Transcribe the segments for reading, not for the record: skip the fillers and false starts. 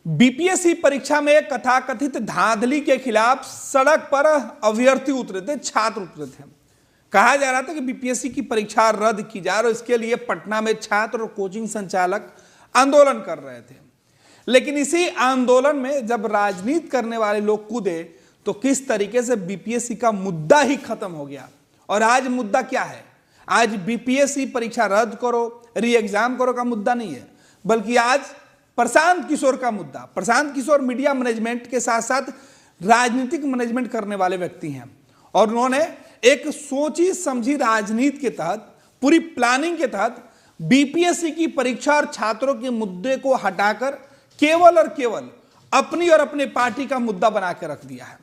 BPSC परीक्षा में कथाकथित धांधली के खिलाफ सड़क पर अभ्यर्थी उतरे थे, छात्र उतरे थे। कहा जा रहा था कि बीपीएससी की परीक्षा रद्द की जाए और इसके लिए पटना में छात्र और कोचिंग संचालक आंदोलन कर रहे थे। लेकिन इसी आंदोलन में जब राजनीति करने वाले लोग कूदे तो किस तरीके से बीपीएससी का मुद्दा ही खत्म हो गया। और आज मुद्दा क्या है? आज बीपीएससी परीक्षा रद्द करो, री एग्जाम करो का मुद्दा नहीं है, बल्कि आज प्रशांत किशोर का मुद्दा। प्रशांत किशोर मीडिया मैनेजमेंट के साथ साथ राजनीतिक मैनेजमेंट करने वाले व्यक्ति हैं और उन्होंने एक सोची समझी राजनीति के तहत, पूरी प्लानिंग के तहत बीपीएससी की परीक्षा और छात्रों के मुद्दे को हटाकर केवल और केवल अपनी और अपने पार्टी का मुद्दा बना के रख दिया है।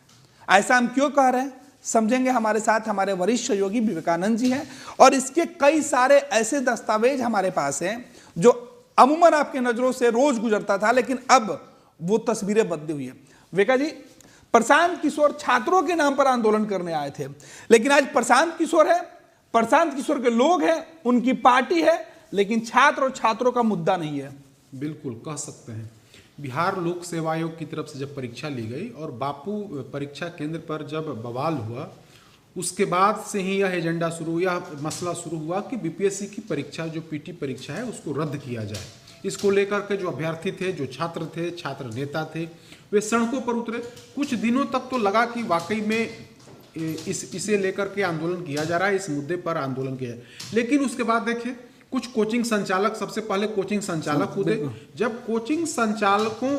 ऐसा हम क्यों कह रहे हैं समझेंगे। हमारे साथ हमारे वरिष्ठ सहयोगी विवेकानंद जी हैं और इसके कई सारे ऐसे दस्तावेज हमारे पास हैं जो अमूमन आपके नजरों से रोज गुजरता था, लेकिन अब वो तस्वीरें बदली हुई है। विवेका जी, प्रशांत किशोर छात्रों के नाम पर आंदोलन करने आए थे, लेकिन आज प्रशांत किशोर है, प्रशांत किशोर के लोग हैं, उनकी पार्टी है, लेकिन छात्र और छात्रों का मुद्दा नहीं है। बिल्कुल कह सकते हैं। बिहार लोक सेवा आयोग की तरफ से जब परीक्षा ली गई और बापू परीक्षा केंद्र पर जब बवाल हुआ, उसके बाद से ही यह एजेंडा शुरू, यह मसला शुरू हुआ कि बीपीएससी की परीक्षा जो पीटी परीक्षा है उसको रद्द किया जाए। इसको लेकर के जो अभ्यर्थी थे, जो छात्र थे, छात्र नेता थे, वे सड़कों पर उतरे। कुछ दिनों तक तो लगा कि वाकई में इसे लेकर के आंदोलन किया जा रहा है, इस मुद्दे पर आंदोलन किया है। लेकिन उसके बाद देखिए कुछ कोचिंग संचालक, सबसे पहले कोचिंग संचालक कूदे। जब कोचिंग संचालकों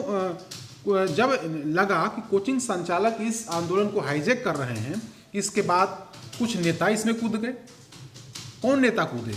जब लगा कि कोचिंग संचालक इस आंदोलन को हाईजैक कर रहे हैं, इसके बाद कुछ नेता इसमें कूद गए। कौन नेता कूदे?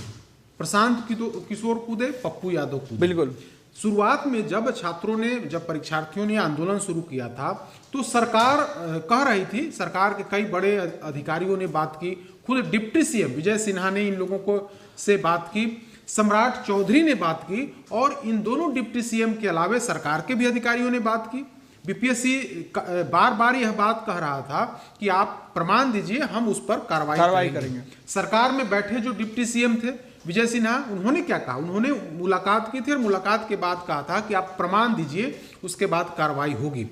प्रशांत किशोर कूदे, पप्पू यादव कूदे। बिल्कुल। शुरुआत में जब जब परीक्षार्थियों ने आंदोलन शुरू किया था तो सरकार कह रही थी, सरकार के कई बड़े अधिकारियों ने बात की, खुद डिप्टी सीएम विजय सिन्हा ने इन लोगों को से बात की, सम्राट चौधरी ने बात की और इन दोनों डिप्टी सीएम के अलावे सरकार के भी अधिकारियों ने बात की। बीपीएससी बार बार यह बात कह रहा था कि आप प्रमाण दीजिए, हम उस पर कार्रवाई करेंगे। सरकार में बैठे जो डिप्टी सीएम थे विजय सिन्हा, उन्होंने क्या कहा? उन्होंने मुलाकात की थी और मुलाकात के बाद कहा था कि आप प्रमाण दीजिए, उसके बाद कार्रवाई होगी।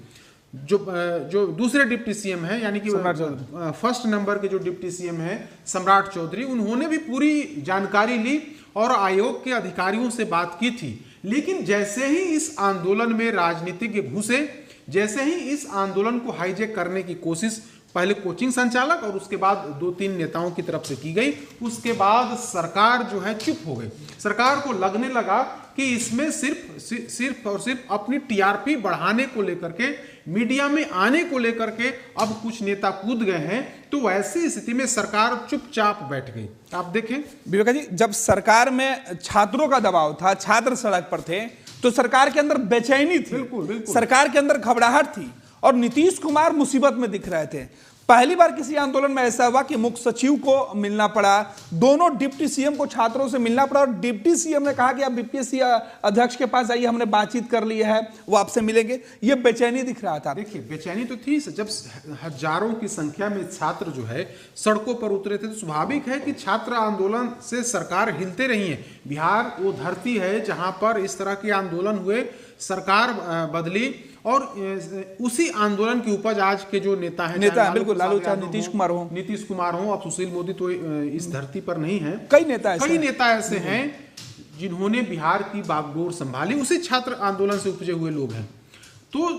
जो दूसरे डिप्टी सीएम हैं, यानी कि फर्स्ट नंबर के जो डिप्टी सीएम हैं सम्राट चौधरी, उन्होंने भी पूरी जानकारी ली और आयोग के अधिकारियों से बात की थी। लेकिन जैसे ही इस आंदोलन में राजनीतिज्ञ घुसे, जैसे ही इस आंदोलन को हाईजैक करने की कोशिश पहले कोचिंग संचालक और उसके बाद 2-3 नेताओं की तरफ से की गई, उसके बाद सरकार जो है चुप हो गई। सरकार को लगने लगा कि इसमें सिर्फ और सिर्फ अपनी टीआरपी बढ़ाने को लेकर के, मीडिया में आने को लेकर के अब कुछ नेता कूद गए हैं। तो ऐसी स्थिति में सरकार चुपचाप बैठ गई। आप देखें विवेका जी, जब सरकार में छात्रों का दबाव था, छात्र सड़क पर थे, तो सरकार के अंदर बेचैनी थी। बिल्कुल। सरकार के अंदर घबराहट थी और नीतीश कुमार मुसीबत में दिख रहे थे। पहली बार किसी आंदोलन में ऐसा हुआ कि मुख्य सचिव को मिलना पड़ा, दोनों डिप्टी सीएम को छात्रों से मिलना पड़ा और डिप्टी सीएम ने कहा कि आप बीपीएससी अध्यक्ष के पास आइए, हमने बातचीत कर ली है, वो आपसे मिलेंगे। ये बेचैनी दिख रहा था। देखिए बेचैनी तो थी, जब हजारों की संख्या में छात्र जो है सड़कों पर उतरे थे तो स्वाभाविक है कि छात्र आंदोलन से सरकार हिलते रही है। बिहार वो धरती है जहां पर इस तरह के आंदोलन हुए, सरकार बदली और उसी आंदोलन की उपज आज के जो नेता हैं, बिल्कुल, लालू चाहे नीतीश कुमार हो, अब सुशील मोदी तो इस धरती पर नहीं है। कई नेता ऐसे हैं जिन्होंने बिहार की बागडोर संभाली, उसी छात्र आंदोलन से उपजे हुए लोग हैं। तो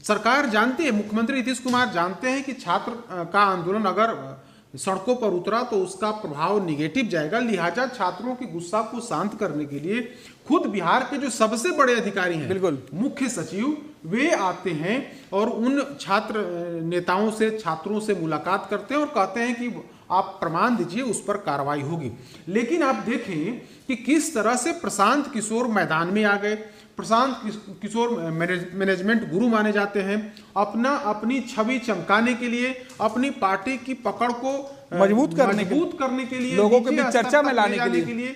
सरकार जानती है, मुख्यमंत्री नीतीश कुमार जानते हैं कि छात्र का आंदोलन अगर सड़कों पर उतरा तो उसका प्रभाव निगेटिव जाएगा। लिहाजा छात्रों की गुस्सा को शांत करने के लिए खुद बिहार के जो सबसे बड़े अधिकारी हैं, बिल्कुल मुख्य सचिव, वे आते हैं और उन छात्र नेताओं से, छात्रों से मुलाकात करते हैं और कहते हैं कि आप प्रमाण दीजिए, उस पर कार्रवाई होगी। लेकिन आप देखें कि किस तरह से प्रशांत किशोर मैदान में आ गए। प्रशांत किशोर मैनेजमेंट गुरु माने जाते हैं। अपनी छवि चमकाने के लिए, अपनी पार्टी की पकड़ को मजबूत करने के लिए, लोगों के बीच चर्चा में लाने के लिए,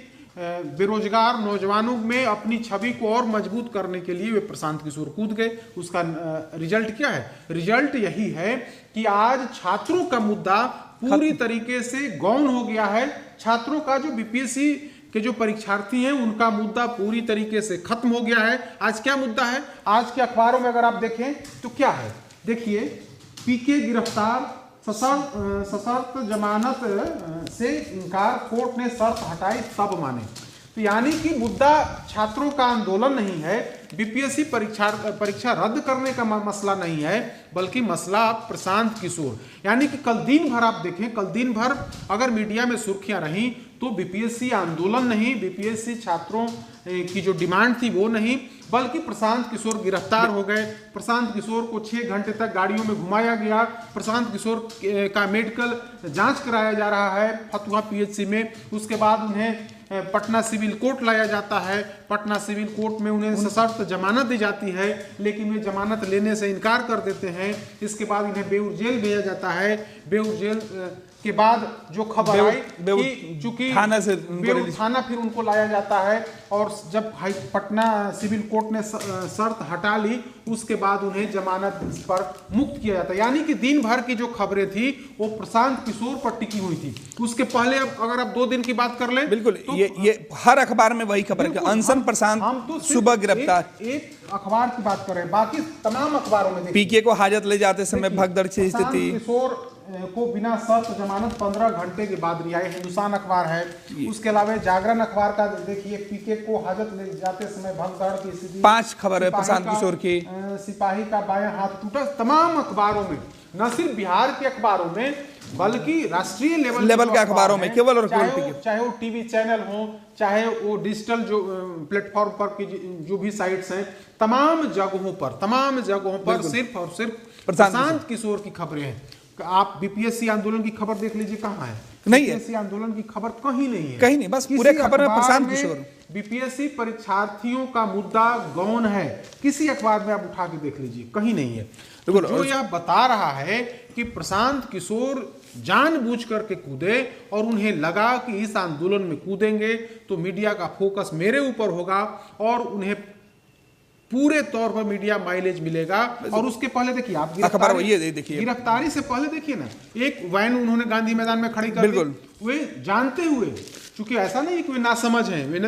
बेरोजगार नौजवानों में अपनी छवि को और मजबूत करने के लिए वे प्रशांत किशोर कूद गए। उसका रिजल्ट क्या है? रिजल्ट यही है कि आज छात्रों का मुद्दा पूरी तरीके से गौण हो गया है। छात्रों का जो बीपीएससी कि जो परीक्षार्थी हैं उनका मुद्दा पूरी तरीके से खत्म हो गया है। आज क्या मुद्दा है? आज के अखबारों में अगर आप देखें तो क्या है, देखिए, पीके गिरफ्तार, सशर्त जमानत से इनकार, कोर्ट ने शर्त हटाई तब माने। तो यानी कि मुद्दा छात्रों का आंदोलन नहीं है, बीपीएससी परीक्षा रद्द करने का मसला नहीं है, बल्कि मसला प्रशांत किशोर, यानी कि कल दिन भर आप देखें, कल दिन भर अगर मीडिया में सुर्खियां रहीं तो बीपीएससी आंदोलन नहीं, बीपीएससी छात्रों की जो डिमांड थी वो नहीं, बल्कि प्रशांत किशोर गिरफ्तार हो गए। प्रशांत किशोर को 6 घंटे तक गाड़ियों में घुमाया गया। प्रशांत किशोर का मेडिकल जांच कराया जा रहा है फतुहा पीएचसी में। उसके बाद उन्हें पटना सिविल कोर्ट लाया जाता है। पटना सिविल कोर्ट में उन्हें सशर्त जमानत दी जाती है, लेकिन वे जमानत लेने से इनकार कर देते हैं। इसके बाद इन्हें बेऊर जेल भेजा जाता है। बेऊर जेल के बाद जो खबर आई कि चूंकि थाना फिर उनको लाया जाता है, और जब पटना सिविल कोर्ट ने शर्त हटा ली, उसके बाद उन्हें जमानत पर मुक्त किया जाता है। यानी कि दिन भर की जो खबरें थी वो प्रशांत किशोर पर टिकी हुई थी। उसके पहले अब अगर आप 2 दिन की बात कर लें, बिल्कुल तो ये हर अखबार में वही खबर है, अनशन प्रशांत हम तो सुबह गिरफ्तार। एक अखबार की बात कर रहे हैं, बाकी तमाम अखबारों में पीके को हाजत ले जाते समय भगदड़ की स्थिति। किशोर को बिना शर्त जमानत 15 घंटे के बाद रिहाई, हिंदुस्तान अखबार है। उसके अलावा जागरण अखबार का देखिए, पीके को हाजत ले जाते समय भगदड़ की स्थिति। 5 खबर है प्रशांत किशोर की। सिपाही का बायां हाथ टूटा। तमाम अखबारों में, न सिर्फ बिहार के अखबारों में बल्कि राष्ट्रीय लेवल के अखबारों में, केवल और चाहे वो टीवी चैनल हो, चाहे वो डिजिटल जो प्लेटफॉर्म पर की जो भी साइट्स हैं, तमाम जगहों पर सिर्फ और सिर्फ प्रशांत किशोर की खबरें हैं। आप बीपीएससी आंदोलन की खबर देख लीजिए, कहाँ है? नहीं है। बीपीएससी आंदोलन की खबर कहीं नहीं है, कहीं नहीं, बस पूरे खबर में प्रशांत किशोर। बीपीएससी परीक्षार्थियों का मुद्दा गौण है, किसी अखबार में आप उठा के देख लीजिए, कहीं नहीं है। तो जो यह बता रहा है कि प्रशांत किशोर जानबूझ करके कूदे और उन्हें लगा कि इस आंदोलन में कूदेंगे तो मीडिया का फोकस मेरे ऊपर होगा और उन्हें पूरे तौर पर मीडिया माइलेज मिलेगा। और उसके पहले देखिए, आप गिरफ्तारी से पहले देखिए ना, एक वैन उन्होंने गांधी मैदान में खड़ी कर दी। वे जानते हुए, क्योंकि ऐसा नहीं कि वे नासमझ हैं, वे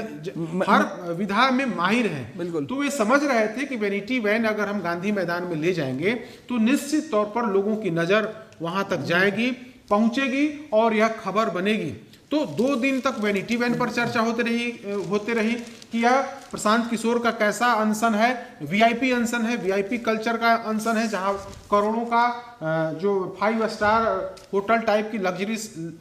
हर विधा में माहिर हैं, तो वे समझ रहे थे कि वैनिटी वैन अगर हम गांधी मैदान में ले जाएंगे तो निश्चित तौर पर लोगों की नजर वहां तक जाएगी, पहुंचेगी और यह खबर बनेगी। तो 2 दिन तक वैनिटी वैन पर चर्चा होते रही कि यह प्रशांत किशोर का कैसा अनशन है, वीआईपी अनशन है, वीआईपी कल्चर का अनशन है, जहां करोड़ों का जो 5 स्टार होटल टाइप की लग्जरी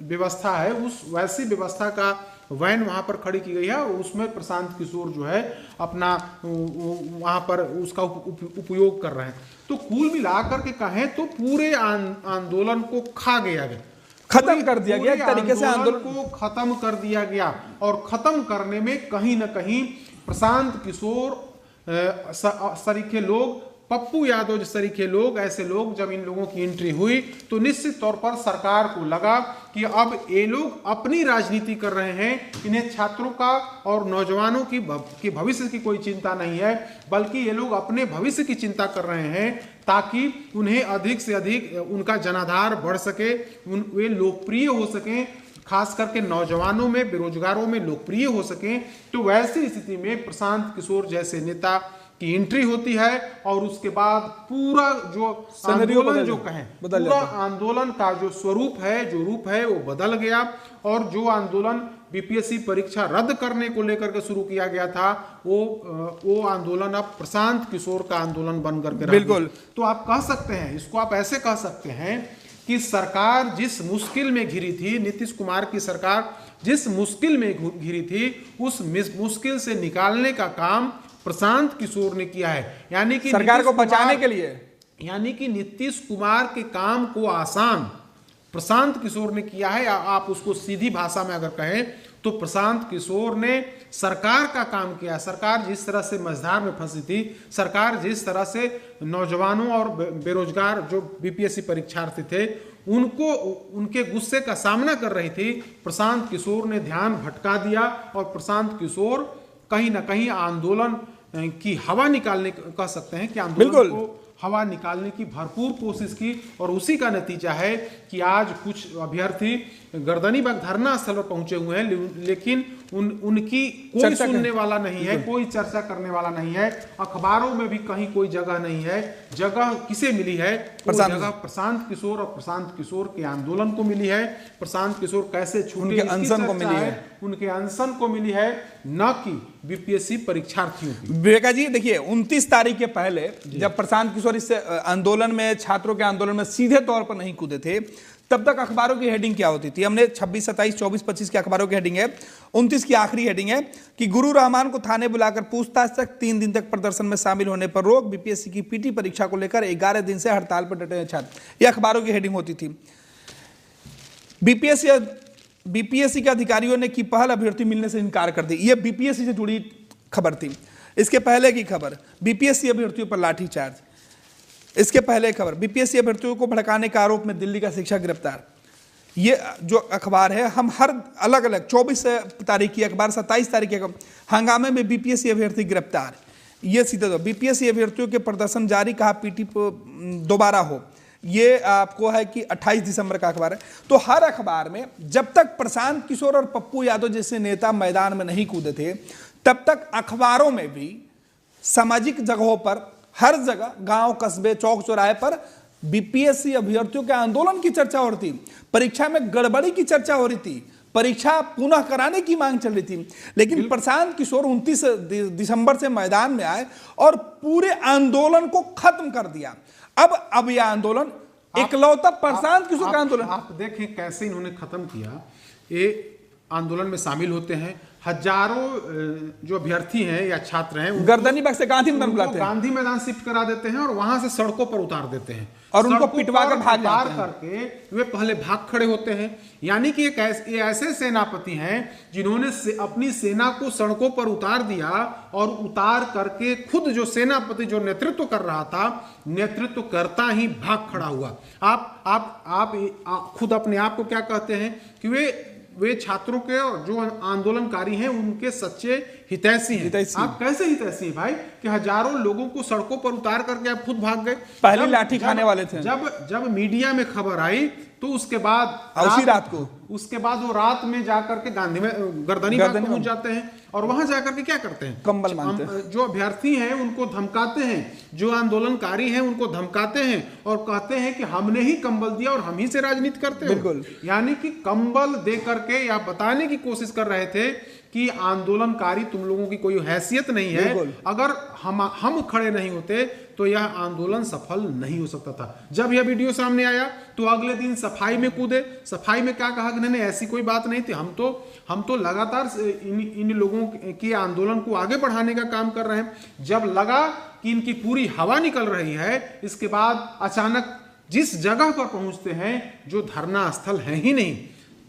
व्यवस्था है, उस वैसी व्यवस्था का वैन वहां पर खड़ी की गई है। उसमें प्रशांत किशोर जो है अपना वहां पर उसका उपयोग कर रहे हैं। तो कुल मिलाकर के कहें तो पूरे आंदोलन को खा गया, खत्म कर दिया गया, एक तरीके से आंदोलन को खत्म कर दिया गया। और खत्म करने में कहीं ना कहीं प्रशांत किशोर सरीखे लोग, पप्पू यादव सरीखे लोग, ऐसे लोग, जब इन लोगों की एंट्री हुई तो निश्चित तौर पर सरकार को लगा कि अब ये लोग अपनी राजनीति कर रहे हैं, इन्हें छात्रों का और नौजवानों की भविष्य की कोई चिंता नहीं है, बल्कि ये लोग अपने भविष्य की चिंता कर रहे हैं ताकि उन्हें अधिक से अधिक उनका जनाधार बढ़ सके, वे लोकप्रिय हो सकें, खास करके नौजवानों में, बेरोजगारों में लोकप्रिय हो सकें। तो वैसी स्थिति में प्रशांत किशोर जैसे नेता की एंट्री होती है और उसके बाद पूरा जो आंदोलन जो कहें, पूरा आंदोलन का जो स्वरूप है, जो रूप है, वो बदल गया। और जो आंदोलन बीपीएससी परीक्षा रद्द करने को लेकर के शुरू किया गया था, वो आंदोलन अब प्रशांत किशोर का आंदोलन बन करके रह गया। तो आप कह सकते हैं, इसको आप ऐसे कह सकते हैं कि सरकार जिस मुश्किल में घिरी थी, नीतीश कुमार की सरकार जिस मुश्किल में घिरी थी, उस मुश्किल से निकालने का काम प्रशांत किशोर ने किया है। यानी कि सरकार को बचाने के लिए, यानी कि नीतीश कुमार के काम को आसान प्रशांत किशोर ने किया है। आप उसको सीधी भाषा में अगर कहें तो प्रशांत किशोर ने सरकार का काम किया। सरकार जिस तरह से मझधार में फंसी थी, सरकार जिस तरह से नौजवानों और बेरोजगार जो बीपीएससी परीक्षार्थी थे उनको उनके गुस्से का सामना कर रही थी, प्रशांत किशोर ने ध्यान भटका दिया और प्रशांत किशोर कहीं ना कहीं आंदोलन की हवा निकालने, कह सकते हैं कि आंदोलन को हवा निकालने की भरपूर कोशिश की और उसी का नतीजा है कि आज कुछ अभ्यर्थी गर्दनीबाग धरना स्थल पर पहुंचे हुए हैं, लेकिन उनकी कोई सुनने वाला नहीं है, कोई चर्चा करने वाला नहीं है। अखबारों में भी कहीं कोई जगह नहीं है। जगह किसे मिली है? वो जगह प्रशांत किशोर और प्रशांत किशोर के आंदोलन को मिली है। प्रशांत किशोर कैसे छूटे, उनके अनशन को मिली है, उनके अनशन को मिली है, न कि बीपीएससी परीक्षार्थियों की। विवेका जी देखिए, 29 तारीख के पहले जब प्रशांत किशोर इस आंदोलन में, छात्रों के आंदोलन में सीधे तौर पर नहीं कूदे थे, तब तक अखबारों की हेडिंग क्या होती थी? हमने 26, 27, 24, 25 के अखबारों की हेडिंग है, 29 की आखिरी हेडिंग है कि गुरु रहमान को थाने बुलाकर पूछताछ तक, 3 दिन तक प्रदर्शन में शामिल होने पर रोक, बीपीएससी की पीटी परीक्षा को लेकर 11 दिन से हड़ताल पर डटे हैं छात्र। ये अखबारों की हेडिंग होती थी। बीपीएससी के अधिकारियों ने की पहल, अभ्यर्थी मिलने से इनकार कर दी। ये बीपीएससी से जुड़ी खबर थी। इसके पहले की खबर, बीपीएससी अभ्यर्थियों पर लाठीचार्ज। इसके पहले खबर, बीपीएससी अभ्यर्थियों को भड़काने के आरोप में दिल्ली का शिक्षक गिरफ्तार। ये जो अखबार है, हम हर अलग अलग 24 तारीख की अखबार, 27 तारीख की हंगामे में बीपीएससी अभ्यर्थी गिरफ्तार। ये सीधे दो, बीपीएससी अभ्यर्थियों के प्रदर्शन जारी, कहा पीटी दोबारा हो। ये आपको है कि 28 दिसंबर का अखबार है। तो हर अखबार में जब तक प्रशांत किशोर और पप्पू यादव जैसे नेता मैदान में नहीं कूदे थे, तब तक अखबारों में भी सामाजिक जगहों पर, हर जगह, गांव, कस्बे, चौक चौराहे पर बीपीएससी अभ्यर्थियों के आंदोलन की चर्चा हो रही थी, परीक्षा में गड़बड़ी की चर्चा हो रही थी, परीक्षा पुनः कराने की मांग चल रही थी। लेकिन प्रशांत किशोर 29 दिसंबर से मैदान में आए और पूरे आंदोलन को खत्म कर दिया। अब यह आंदोलन इकलौता प्रशांत किशोर का आंदोलन। आप देखें कैसे इन्होंने खत्म किया। ये आंदोलन में शामिल होते हैं, हजारों जो अभ्यर्थी हैं या छात्र हैं, गर्दनीबाग से गांधी मैदान बुलाते हैं, गांधी मैदान शिफ्ट करा देते हैं और वहां से सड़कों पर उतार देते हैं और उनको पिटवा कर भाग जाते हैं। करके वे पहले भाग खड़े होते हैं। यानी कि ये ऐसे सेनापति हैं जिन्होंने अपनी सेना को सड़कों पर उतार दिया और उतार करके खुद जो सेनापति जो नेतृत्व कर रहा था, नेतृत्व करता ही भाग खड़ा हुआ। आप खुद अपने आप को क्या कहते हैं कि वे छात्रों के जो आंदोलनकारी हैं उनके सच्चे हितैषी हैं। आप कैसे हितैषी हैं भाई कि हजारों लोगों को सड़कों पर उतार करके आप खुद भाग गए? पहली लाठी खाने वाले थे। जब मीडिया में खबर आई तो उसके बाद उसके बाद वो रात में जाकर के गांधी में गर्दनीबाग पहुंच जाते हैं और वहां जाकर के क्या करते हैं? कंबल मांगते हैं। जो अभ्यर्थी हैं उनको धमकाते हैं, जो आंदोलनकारी हैं उनको धमकाते हैं और कहते हैं कि हमने ही कंबल दिया और हम ही से राजनीति करते हैं। बिल्कुल। यानी कि कंबल दे करके या बताने की कोशिश कर रहे थे कि आंदोलनकारी तुम लोगों की कोई हैसियत नहीं है। अगर हम खड़े नहीं होते तो यह आंदोलन सफल नहीं हो सकता था। जब यह वीडियो सामने आया तो अगले दिन सफाई में कूदे। सफाई में क्या कहा कि नहीं ऐसी कोई बात नहीं थी, हम तो लगातार इन लोगों के आंदोलन को आगे बढ़ाने का काम कर रहे हैं। जब लगा कि इनकी पूरी हवा निकल रही है, इसके बाद अचानक जिस जगह पर पहुंचते हैं जो धरना स्थल है ही नहीं,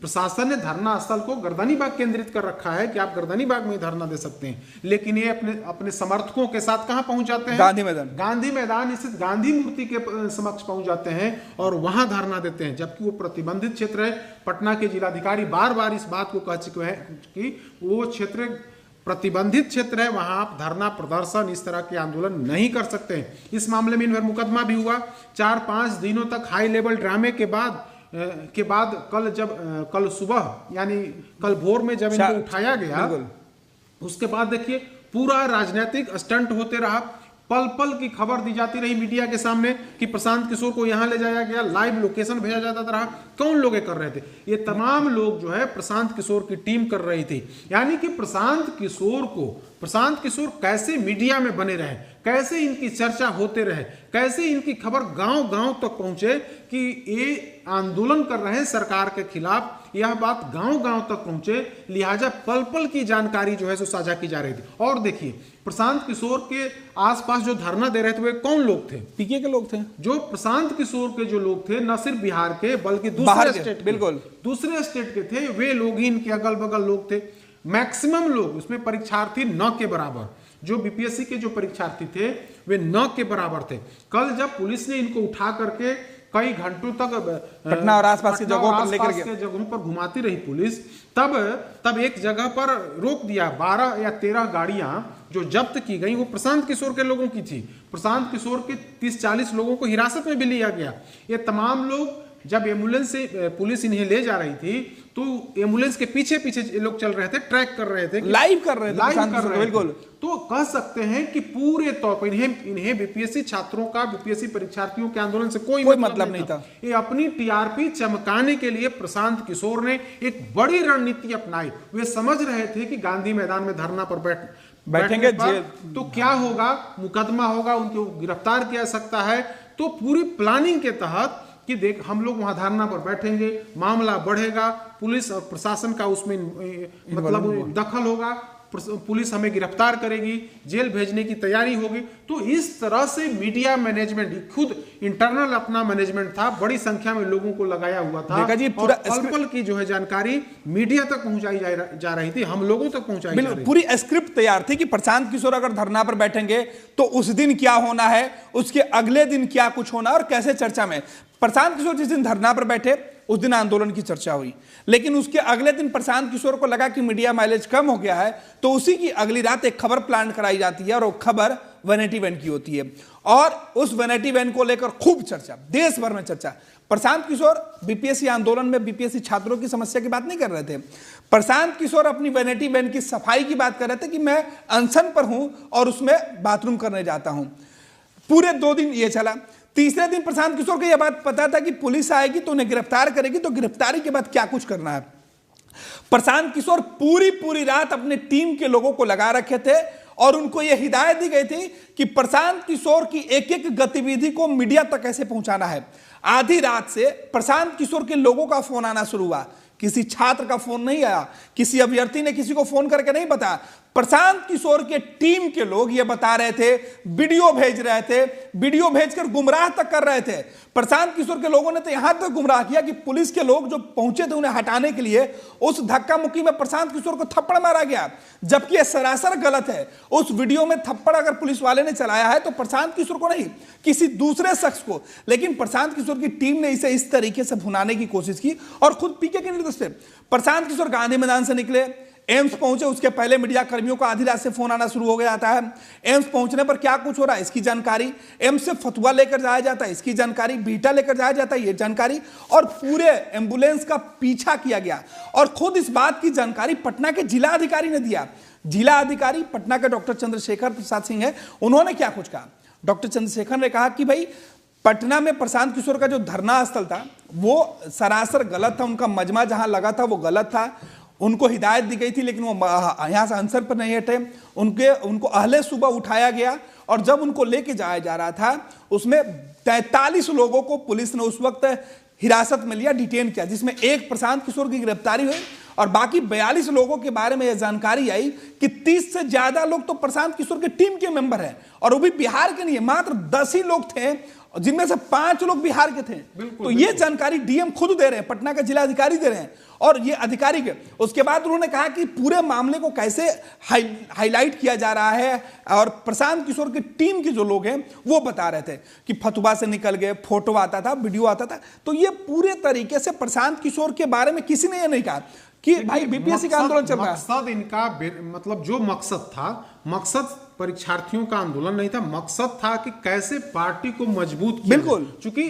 प्रशासन ने धरना स्थल को गर्दनीबाग केंद्रित कर रखा है कि आप गर्दनीबाग में धरना दे सकते हैं, लेकिन ये अपने समर्थकों के साथ कहां पहुंच जाते हैं? गांधी मैदान स्थित गांधी मूर्ति के समक्ष पहुंच जाते हैं और वहां धरना देते हैं, जबकि वो प्रतिबंधित क्षेत्र है। पटना के जिलाधिकारी बार बार इस बात को कह चुके हैं कि वो क्षेत्र प्रतिबंधित क्षेत्र है, वहां आप धरना प्रदर्शन इस तरह के आंदोलन नहीं कर सकते हैं। इस मामले में इन पर मुकदमा भी हुआ। 4-5 दिनों तक हाई लेवल ड्रामे के बाद कल सुबह यानी कल भोर में जब इनको उठाया गया, उसके बाद देखिए पूरा राजनीतिक स्टंट होते रहा। पल पल की खबर दी जाती रही मीडिया के सामने कि प्रशांत किशोर को यहां ले जाया गया, लाइव लोकेशन भेजा जाता रहा। कौन लोग कर रहे थे? ये तमाम लोग जो है प्रशांत किशोर की टीम कर रही थी। यानी कि प्रशांत किशोर कैसे मीडिया में बने रहे, कैसे इनकी चर्चा होते रहे, कैसे इनकी खबर गांव गांव तक पहुंचे कि ये आंदोलन कर रहे हैं सरकार के खिलाफ, यह बात गांव गांव तक पहुंचे। लिहाजा पल पल की जानकारी जो है सो साझा की जा रही थी। और देखिए प्रशांत किशोर के आसपास जो धरना दे रहे थे वे कौन लोग थे? पीके के लोग थे। जो प्रशांत किशोर के जो लोग थे न सिर्फ बिहार के बल्कि दूसरे स्टेट के थे, वे लोग ही इनके अगल बगल लोग थे। मैक्सिमम लोग उसमें परीक्षार्थी न के बराबर, जो बीपीएससी के जो परीक्षार्थी थे वे न के बराबर थे। कल जब पुलिस ने इनको उठा करके कई घंटों तक पटना और आसपास की जगहों पर लेकर जगहों पर घुमाती रही पुलिस, तब एक जगह पर रोक दिया। 12 या 13 गाड़ियां जो जब्त की गई वो प्रशांत किशोर के लोगों की थी। प्रशांत किशोर के 30-40 लोगों को हिरासत में भी लिया गया। ये तमाम लोग जब एम्बुलेंस से पुलिस इन्हें ले जा रही थी तो एम्बुलेंस के पीछे पीछे ये लोग चल रहे थे, ट्रैक कर रहे थे, लाइव कर रहे थे बिल्कुल। तो कह सकते हैं कि पूरे तौर पर इन्हें बीपीएससी छात्रों का, बीपीएससी परीक्षार्थियों के आंदोलन से कोई मतलब नहीं था। ये अपनी टीआरपी चमकाने के लिए प्रशांत किशोर ने एक बड़ी रणनीति अपनाई। वे समझ रहे थे कि गांधी मैदान में धरना पर बैठेंगे तो क्या होगा, मुकदमा होगा, उनको गिरफ्तार किया जा सकता है। तो पूरी प्लानिंग के तहत कि देख हम लोग वहां धरना पर बैठेंगे, मामला बढ़ेगा, पुलिस और प्रशासन का उसमें मतलब दखल होगा, पुलिस हमें गिरफ्तार करेगी, जेल भेजने की तैयारी होगी। तो इस तरह से मीडिया मैनेजमेंट, खुद इंटरनल अपना मैनेजमेंट था, बड़ी संख्या में लोगों को लगाया हुआ था जी, और पल-पल की जो है जानकारी मीडिया तक पहुंचाई जा रही थी, हम लोगों तक पहुंचाई जा रही थी। पूरी स्क्रिप्ट तैयार थी कि प्रशांत किशोर अगर धरना पर बैठेंगे तो उस दिन क्या होना है, उसके अगले दिन क्या कुछ होना और कैसे चर्चा में। प्रशांत किशोर जिस दिन धरना पर बैठे उस दिन आंदोलन की चर्चा हुई, लेकिन उसके अगले दिन प्रशांत किशोर को लगा कि मीडिया माइलेज कम हो गया है, तो उसी की अगली रात एक खबर प्लान कराई जाती है और वो खबर वैनिटी वैन की होती है और उस वैनिटी वैन को लेकर खूब चर्चा, देश भर में चर्चा। प्रशांत किशोर बीपीएससी आंदोलन में बीपीएससी छात्रों की समस्या की बात नहीं कर रहे थे। प्रशांत किशोर अपनी वैनिटी वैन की सफाई की बात कर रहे थे कि मैं अनशन पर हूं और उसमें बाथरूम करने जाता हूं। पूरे 2 दिन ये चला। तीसरे दिन प्रशांत किशोर को यह बात पता था कि पुलिस आएगी तो उन्हें गिरफ्तार करेगी, तो गिरफ्तारी के बाद क्या कुछ करना है। प्रशांत किशोर पूरी रात अपने टीम के लोगों को लगा रखे थे और उनको यह हिदायत दी गई थी कि प्रशांत किशोर की एक गतिविधि को मीडिया तक कैसे पहुंचाना है। आधी रात से प्रशांत किशोर के लोगों का फोन आना शुरू हुआ। किसी छात्र का फोन नहीं आया, किसी अभ्यर्थी ने किसी को फोन करके नहीं बताया। प्रशांत किशोर के टीम के लोग ये बता रहे थे, वीडियो भेज रहे थे, वीडियो भेजकर गुमराह तक कर रहे थे। प्रशांत किशोर के लोगों ने तो यहां तक गुमराह किया कि पुलिस के लोग जो पहुंचे थे उन्हें हटाने के लिए उस धक्का मुक्की में प्रशांत किशोर को थप्पड़ मारा गया, जबकि यह सरासर गलत है। उस वीडियो में थप्पड़ अगर पुलिस वाले ने चलाया है तो प्रशांत किशोर को नहीं, किसी दूसरे शख्स को, लेकिन प्रशांत किशोर की टीम ने इसे इस तरीके से भुनाने की कोशिश की और खुद पीके के निर्देश से प्रशांत किशोर गांधी मैदान से निकले, एम्स पहुंचे। उसके पहले मीडिया कर्मियों को आधी रात से फोन आना शुरू हो गया था। एम्स पहुंचने पर क्या कुछ हो रहा है इसकी जानकारी, एम्स से फतुआ लेकर जाया जाता है इसकी जानकारी, बीटा लेकर जाया जाता है ये जानकारी, और पूरे एम्बुलेंस का पीछा किया गया। और खुद इस बात की जानकारी पटना के जिला अधिकारी ने दिया। जिला अधिकारी पटना के डॉक्टर चंद्रशेखर प्रसाद सिंह है। उन्होंने क्या कुछ कहा, डॉक्टर चंद्रशेखर ने कहा कि भाई पटना में प्रशांत किशोर का जो धरना स्थल था वो सरासर गलत था, उनका मजमा जहां लगा था वो गलत था। उनको हिदायत दी गई थी लेकिन वो यहाँ से आंसर पर नहीं हटे। उनको अहले सुबह उठाया गया और जब उनको लेके जाया जा रहा था उसमें 43 लोगों को पुलिस ने उस वक्त हिरासत में लिया, डिटेन किया, जिसमें एक प्रशांत किशोर की गिरफ्तारी हुई और बाकी 42 लोगों के बारे में यह जानकारी आई कि 30 से ज्यादा लोग तो प्रशांत किशोर के टीम के मेंबर हैं और वो भी बिहार के नहीं है, मात्र 10 ही लोग थे जिनमें से 5 लोग बिहार के थे। तो ये जानकारी डीएम खुद दे रहे हैं, पटना के जिला अधिकारी दे रहे हैं और ये अधिकारी के उसके बाद उन्होंने कहा कि पूरे मामले को कैसे हाईलाइट किया जा रहा है और प्रशांत किशोर की टीम के जो लोग हैं वो बता रहे थे कि फतुआ से निकल गए, फोटो आता था, वीडियो आता था। तो ये पूरे तरीके से प्रशांत किशोर के बारे में किसी ने ये नहीं कहा कि भाई बीपीएससी का आंदोलन चल रहा है। मकसद इनका मतलब जो मकसद था, मकसद परीक्षार्थियों का आंदोलन नहीं था, मकसद था कि कैसे पार्टी को मजबूत किया। बिल्कुल, चूंकि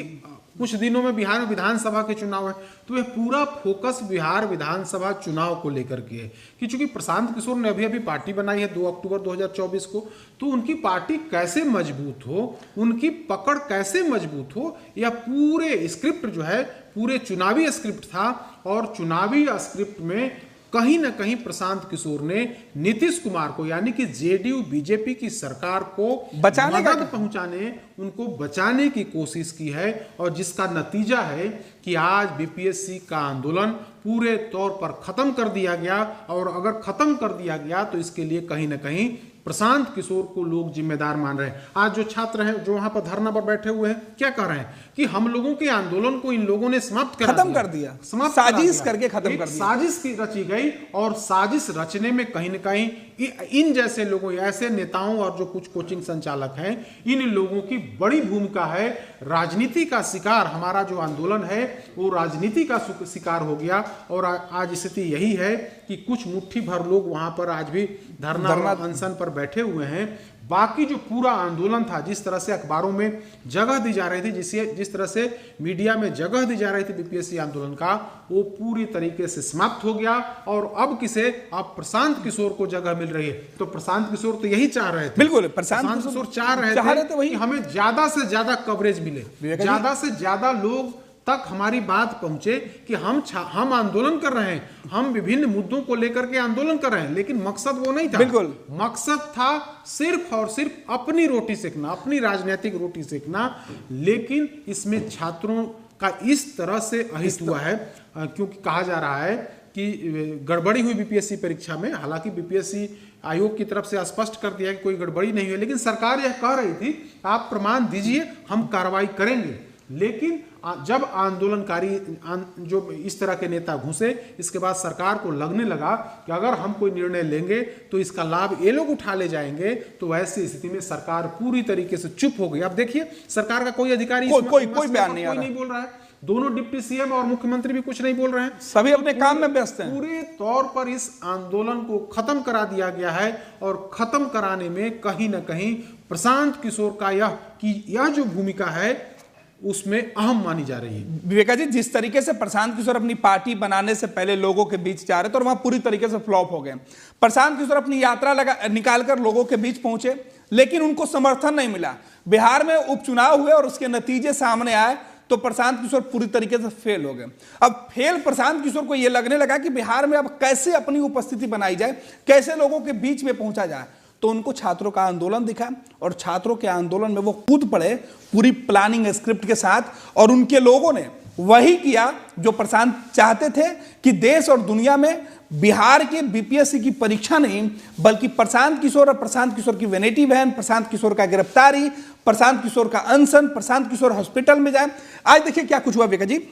कुछ दिनों में बिहार में विधानसभा के चुनाव है तो यह पूरा फोकस बिहार विधानसभा चुनाव को लेकर के है कि चूंकि प्रशांत किशोर ने अभी पार्टी बनाई है 2 अक्टूबर 2024 को, तो उनकी पार्टी कैसे मजबूत हो, उनकी पकड़ कैसे मजबूत हो, यह पूरे स्क्रिप्ट जो है पूरे चुनावी स्क्रिप्ट था। और चुनावी स्क्रिप्ट में कहीं ना कहीं प्रशांत किशोर ने नीतीश कुमार को यानी कि जेडीयू बीजेपी की सरकार को मदद पहुंचाने, उनको बचाने की कोशिश की है और जिसका नतीजा है कि आज बीपीएससी का आंदोलन पूरे तौर पर खत्म कर दिया गया। और अगर खत्म कर दिया गया तो इसके लिए कहीं ना कहीं प्रशांत किशोर को लोग जिम्मेदार मान रहे हैं। आज जो छात्र हैं जो वहां पर धरना पर बैठे हुए हैं क्या कह रहे हैं कि हम लोगों के आंदोलन को इन लोगों ने खत्म कर दिया, साजिश करके खत्म कर दिया। साजिश की रची गई और साजिश रचने में कहीं ना कहीं इन जैसे लोगों, ऐसे नेताओं और जो कुछ कोचिंग संचालक हैं, इन लोगों की बड़ी भूमिका है। राजनीति का शिकार हमारा जो आंदोलन है वो राजनीति का शिकार हो गया, और आज स्थिति यही है कि कुछ मुट्ठी भर लोग वहां पर आज भी धरना अनशन पर बैठे हुए हैं। बाकी जो पूरा आंदोलन था, जिस तरह से अखबारों में जगह दी जा रही थी, जिस तरह से मीडिया में जगह दी जा रही थी बीपीएससी आंदोलन का, वो पूरी तरीके से समाप्त हो गया। और अब अब प्रशांत किशोर को जगह मिल रही है, तो प्रशांत किशोर तो यही चाह रहे थे। बिल्कुल, प्रशांत किशोर चाह रहे थे कि हमें ज्यादा से ज्यादा कवरेज मिले, ज्यादा से ज्यादा लोग तक हमारी बात पहुंचे कि हम आंदोलन कर रहे हैं, हम विभिन्न मुद्दों को लेकर के आंदोलन कर रहे हैं। लेकिन मकसद वो नहीं था। बिल्कुल, मकसद था सिर्फ और सिर्फ अपनी रोटी सेकना, अपनी राजनीतिक रोटी सेकना। लेकिन इसमें छात्रों का इस तरह से अहित हुआ है, क्योंकि कहा जा रहा है कि गड़बड़ी हुई बीपीएससी परीक्षा में। हालांकि बीपीएससी आयोग की तरफ से स्पष्ट कर दिया कि कोई गड़बड़ी नहीं हुई, लेकिन सरकार यह कह रही थी आप प्रमाण दीजिए, हम कार्रवाई करेंगे। लेकिन जब आंदोलनकारी जो इस तरह के नेता घुसे, इसके बाद सरकार को लगने लगा कि अगर हम कोई निर्णय लेंगे तो इसका लाभ ये लोग उठा ले जाएंगे, तो ऐसी स्थिति में सरकार पूरी तरीके से चुप हो गई। अब देखिए, सरकार का कोई अधिकारी कोई बयान नहीं बोल रहा है, दोनों डिप्टी सीएम और मुख्यमंत्री भी कुछ नहीं बोल रहे हैं, सभी अपने काम में व्यस्त हैं। पूरे तौर पर इस आंदोलन को खत्म करा दिया गया है, और खत्म कराने में कहीं ना कहीं प्रशांत किशोर का यह जो भूमिका है उसमें अहम मानी जा रही है। विवेका जी, जिस तरीके से प्रशांत किशोर अपनी पार्टी बनाने से पहले लोगों के बीच जा रहे थे और वहां पूरी तरीके से फ्लॉप हो गए। प्रशांत किशोर अपनी यात्रा निकालकर लोगों के बीच पहुंचे, लेकिन उनको समर्थन नहीं मिला। बिहार में उपचुनाव हुए और उसके नतीजे सामने आए तो प्रशांत किशोर पूरी तरीके से फेल हो गए। अब फेल प्रशांत किशोर को यह लगने लगा कि बिहार में अब कैसे अपनी उपस्थिति बनाई जाए, कैसे लोगों के बीच में पहुंचा जाए। तो उनको छात्रों का आंदोलन दिखा, और छात्रों के आंदोलन में वो कूद पड़े पूरी प्लानिंग स्क्रिप्ट के साथ, और उनके लोगों ने वही किया जो प्रशांत चाहते थे कि देश और दुनिया में बिहार के बीपीएससी की परीक्षा नहीं, बल्कि प्रशांत किशोर और प्रशांत किशोर की वेनेटी वैन, प्रशांत किशोर का गिरफ्तारी, प्रशांत किशोर का अनशन, प्रशांत किशोर हॉस्पिटल में जाए। आज देखिए क्या कुछ हुआ विवेका जी।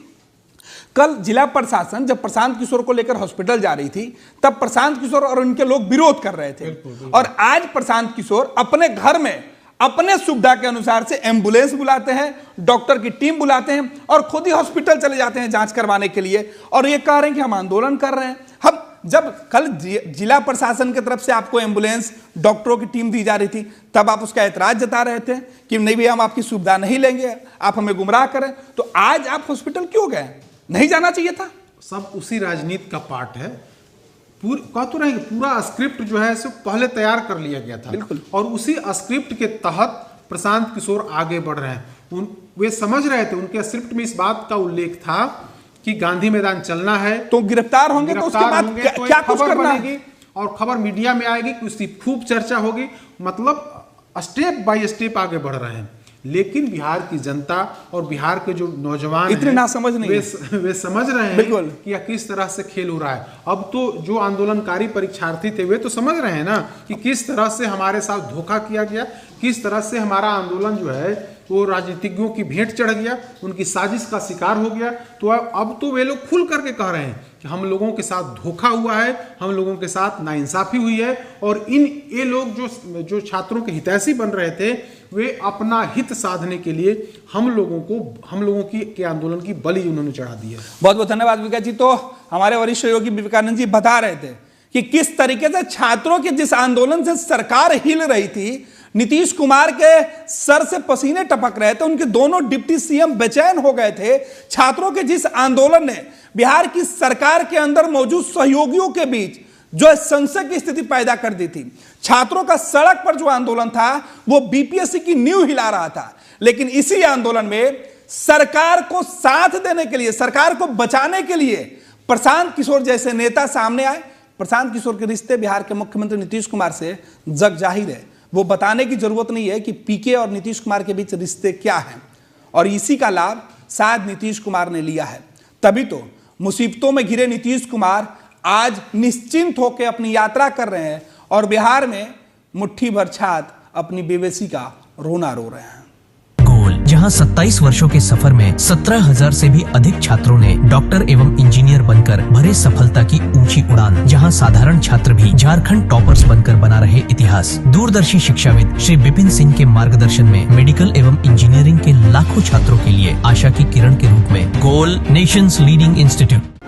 कल जिला प्रशासन जब प्रशांत किशोर को लेकर हॉस्पिटल जा रही थी, तब प्रशांत किशोर और उनके लोग विरोध कर रहे थे। और आज प्रशांत किशोर अपने घर में अपने सुविधा के अनुसार से एम्बुलेंस बुलाते हैं, डॉक्टर की टीम बुलाते हैं, और खुद ही हॉस्पिटल चले जाते हैं जांच करवाने के लिए, और ये कह रहे हैं कि हम आंदोलन कर रहे हैं। हम जब कल जिला प्रशासन की तरफ से आपको एम्बुलेंस, डॉक्टरों की टीम दी जा रही थी, तब आप उसका एतराज जता रहे थे कि नहीं भैया, हम आपकी सुविधा नहीं लेंगे, आप हमें गुमराह करें। तो आज आप हॉस्पिटल क्यों गए? नहीं जाना चाहिए था। सब उसी राजनीति का पार्ट है। कह तो रहे पूरा स्क्रिप्ट जो है सो पहले तैयार कर लिया गया था, बिल्कुल, और उसी स्क्रिप्ट के तहत प्रशांत किशोर आगे बढ़ रहे हैं। वे समझ रहे थे, उनके स्क्रिप्ट में इस बात का उल्लेख था कि गांधी मैदान चलना है तो गिरफ्तार होंगे, तो उसके बाद क्या कुछ करना है, और खबर मीडिया में आएगी, उसकी खूब चर्चा होगी। मतलब स्टेप बाय स्टेप आगे बढ़ रहे हैं। लेकिन बिहार की जनता और बिहार के जो नौजवान इतने नासमझ नहीं वे समझ रहे हैं कि यह किस तरह से खेल हो रहा है। अब तो जो आंदोलनकारी परीक्षार्थी थे वे तो समझ रहे हैं ना कि किस तरह से हमारे साथ धोखा किया गया, किस तरह से हमारा आंदोलन जो है वो राजनीतिज्ञों की भेंट चढ़ गया, उनकी साजिश का शिकार हो गया। तो अब तो वे लोग खुल करके कह रहे हैं कि हम लोगों के साथ धोखा हुआ है, हम लोगों के साथ नाइंसाफी हुई है, और ये लोग जो छात्रों के हितैषी बन रहे थे, वे अपना हित साधने के लिए हम लोगों के आंदोलन की बलि उन्होंने चढ़ा दी है। बहुत बहुत धन्यवाद विवेका जी। तो हमारे वरिष्ठ सहयोगी विवेकानंद जी बता रहे थे कि किस तरीके से छात्रों के जिस आंदोलन से सरकार हिल रही थी, नीतीश कुमार के सर से पसीने टपक रहे थे, उनके दोनों डिप्टी सीएम बेचैन हो गए थे। छात्रों के जिस आंदोलन ने बिहार की सरकार के अंदर मौजूद सहयोगियों के बीच जो संशय की स्थिति पैदा कर दी थी, छात्रों का सड़क पर जो आंदोलन था वो बीपीएससी की नींव हिला रहा था। लेकिन इसी आंदोलन में सरकार को साथ देने के लिए, सरकार को बचाने के लिए प्रशांत किशोर जैसे नेता सामने आए। प्रशांत किशोर के रिश्ते बिहार के मुख्यमंत्री नीतीश कुमार से जग जाहिर है, वो बताने की जरूरत नहीं है कि पीके और नीतीश कुमार के बीच रिश्ते क्या हैं, और इसी का लाभ शायद नीतीश कुमार ने लिया है। तभी तो मुसीबतों में घिरे नीतीश कुमार आज निश्चिंत होकर अपनी यात्रा कर रहे हैं, और बिहार में मुट्ठी भर छात्र अपनी बेबसी का रोना रो रहे हैं। जहां 27 वर्षों के सफर में 17,000 से भी अधिक छात्रों ने डॉक्टर एवं इंजीनियर बनकर भरे सफलता की ऊंची उड़ान, जहां साधारण छात्र भी झारखंड टॉपर्स बनकर बना रहे इतिहास। दूरदर्शी शिक्षाविद श्री विपिन सिंह के मार्गदर्शन में मेडिकल एवं इंजीनियरिंग के लाखों छात्रों के लिए आशा की किरण के रूप में गोल नेशंस लीडिंग इंस्टीट्यूट